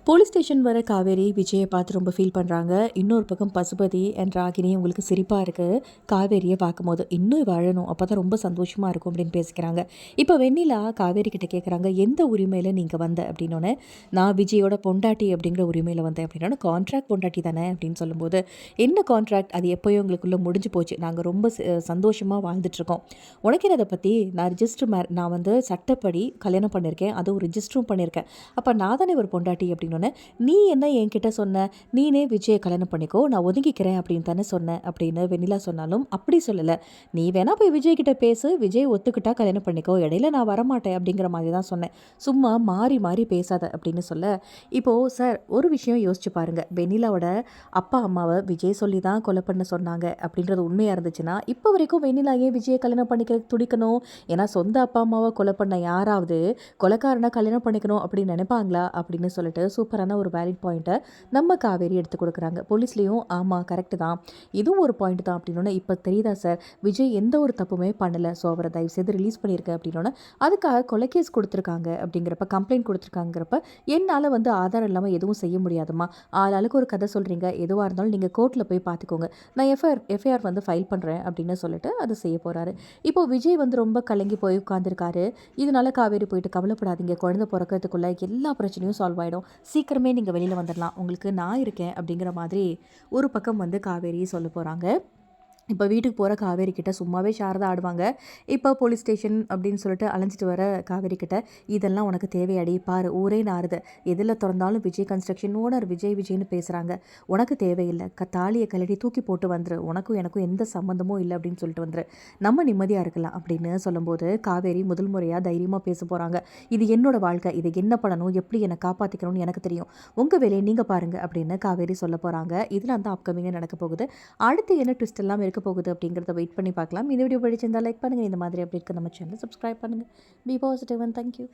Police station வர காவேரி விஜயை பார்த்து ரொம்ப ஃபீல் பண்ணுறாங்க. இன்னொரு பக்கம் பசுபதி அண்ட் ராகினி உங்களுக்கு சிரிப்பாக இருக்குது காவேரியை பார்க்கும்போது. இன்னும் வாழணும், அப்போ தான் ரொம்ப சந்தோஷமாக இருக்கும் அப்படின்னு பேசிக்கிறாங்க. இப்போ வெண்ணிலா காவேரி கிட்ட கேட்குறாங்க, எந்த உரிமையில் நீங்கள் வந்த அப்படின்னோடனே, நான் விஜயோட பொண்டாட்டி அப்படிங்கிற உரிமையில் வந்தேன் அப்படின்னா, கான்ட்ராக்ட் பொண்டாட்டி தானே அப்படின்னு சொல்லும்போது, என்ன கான்ட்ராக்ட், அது எப்போயோ உங்களுக்குள்ளே முடிஞ்சு போச்சு, நாங்கள் ரொம்ப சந்தோஷமாக வாழ்ந்துட்டுருக்கோம். உனக்கு அதை பற்றி நான் வந்து சட்டப்படி கல்யாணம் பண்ணியிருக்கேன், அதுவும் ரிஜிஸ்டரும் பண்ணியிருக்கேன். அப்போ நான் தானே ஒரு பொண்டாட்டி அப்படின்னு. நீ என்ன என்கிட்ட சொன்ன, நீனே விஜயை கல்யாணம் பண்ணிக்கோ, நான் ஒதுங்கிக்கிறேன் அப்படின்னு தானே சொன்னேன் அப்படின்னு வெண்ணிலா சொன்னாலும் அப்படி சொல்லலை. நீ வேணா போய் விஜய் கிட்ட பேசு, விஜய் ஒத்துக்கிட்டா கல்யாணம் பண்ணிக்கோ, இடையில நான் வரமாட்டேன் அப்படிங்கிற மாதிரி தான் சொன்னேன். சும்மா மாறி மாறி பேசாத அப்படின்னு சொல்ல, இப்போது சார் ஒரு விஷயம் யோசிச்சு பாருங்க, வெண்ணிலாவோட அப்பா அம்மாவை விஜய் சொல்லி தான் கொலை பண்ண சொன்னாங்க அப்படின்றது உண்மையாக இருந்துச்சுன்னா, இப்போ வரைக்கும் வெண்ணிலா ஏன் விஜயை கல்யாணம் பண்ணிக்கிறதுக்கு துடிக்கணும்? ஏன்னா சொந்த அப்பா அம்மாவை கொலை பண்ண யாராவது கொலைக்காரனை கல்யாணம் பண்ணிக்கணும் அப்படின்னு நினைப்பாங்களா அப்படின்னு சொல்லிட்டு சூப்பரான ஒரு வேலிட் பாயிண்ட்டை நம்ம காவேரி எடுத்து கொடுக்குறாங்க. போலீஸ்லேயும் ஆமாம் கரெக்டு தான், இதுவும் ஒரு பாயிண்ட் தான் அப்படின்னோடனே, இப்போ தெரியுதா சார், விஜய் எந்த ஒரு தப்புமே பண்ணலை, ஸோ அவரை தயவு செய்து ரிலீஸ் பண்ணியிருக்க அப்படின்னோடனே, அதுக்காக கொலை கேஸ் கொடுத்துருக்காங்க அப்படிங்கிறப்ப, கம்ப்ளைண்ட் கொடுத்துருக்காங்கிறப்ப, என்னால் வந்து ஆதாரம் இல்லாமல் எதுவும் செய்ய முடியாதுமா, ஆளாளுக்கு ஒரு கதை சொல்கிறீங்க, எதுவாக இருந்தாலும் நீங்கள் கோர்ட்டில் போய் பார்த்துக்கோங்க, நான் எஃப்ஐஆர் வந்து ஃபைல் பண்ணுறேன் அப்படின்னு சொல்லிட்டு அதை செய்ய போகிறாரு. இப்போது விஜய் வந்து ரொம்ப கலங்கி போய் உட்காந்துருக்காரு. இதனால காவேரி போயிட்டு, கவலைப்படாதீங்க, குழந்தை பிறக்கிறதுக்குள்ள எல்லா பிரச்சனையும் சால்வ் ஆகிடும், சீக்கிரமே நீங்கள் வெளியில் வந்துடலாம், உங்களுக்கு நான் இருக்கேன் அப்படிங்கிற மாதிரி ஒரு பக்கம் வந்து காவேரி சொல்ல போகிறாங்க. இப்போ வீட்டுக்கு போகிற காவேரி கிட்ட சும்மாவே சாரதா ஆடுவாங்க. இப்போ போலீஸ் ஸ்டேஷன் அப்படின்னு சொல்லிட்டு அலைஞ்சிட்டு வர காவேரி கிட்ட, இதெல்லாம் உனக்கு தேவையாடி, பாரு ஊரே நாறுது, எதில் திறந்தாலும் விஜய் கன்ஸ்ட்ரக்ஷன் ஓனர் விஜய்னு பேசுகிறாங்க, உனக்கு தேவையில்லை, தாலியை கலடி தூக்கி போட்டு வந்துரு, உனக்கும் எனக்கும் எந்த சம்மந்தமும் இல்லை அப்படின்னு சொல்லிட்டு வந்துரு, நம்ம நிம்மதியாக இருக்கலாம் அப்படின்னு சொல்லும்போது காவேரி முதல் முறையாக தைரியமாக பேச போகிறாங்க. இது என்னோட வாழ்க்கை, இதை என்ன பண்ணணும், எப்படி என்னை காப்பாற்றிக்கணும்னு எனக்கு தெரியும், உங்கள் வேலையை நீங்கள் பாருங்கள் அப்படின்னு காவேரி சொல்ல போகிறாங்க. இதில் அந்த அப்கமிங்காக நடக்க போகுது. அடுத்து என்ன ட்விஸ்ட் எல்லாம் இருக்க போகுது அப்படிங்கிறத வெயிட் பண்ணி பார்க்கலாம். இந்த வீடியோ பிடிச்சிருந்தால் லைக் பண்ணுங்கள், இந்த மாதிரி அப்டேட்க்கு நம்ம சேனலை சப்ஸ்கிரைப் பண்ணுங்கள். Be positive and thank you.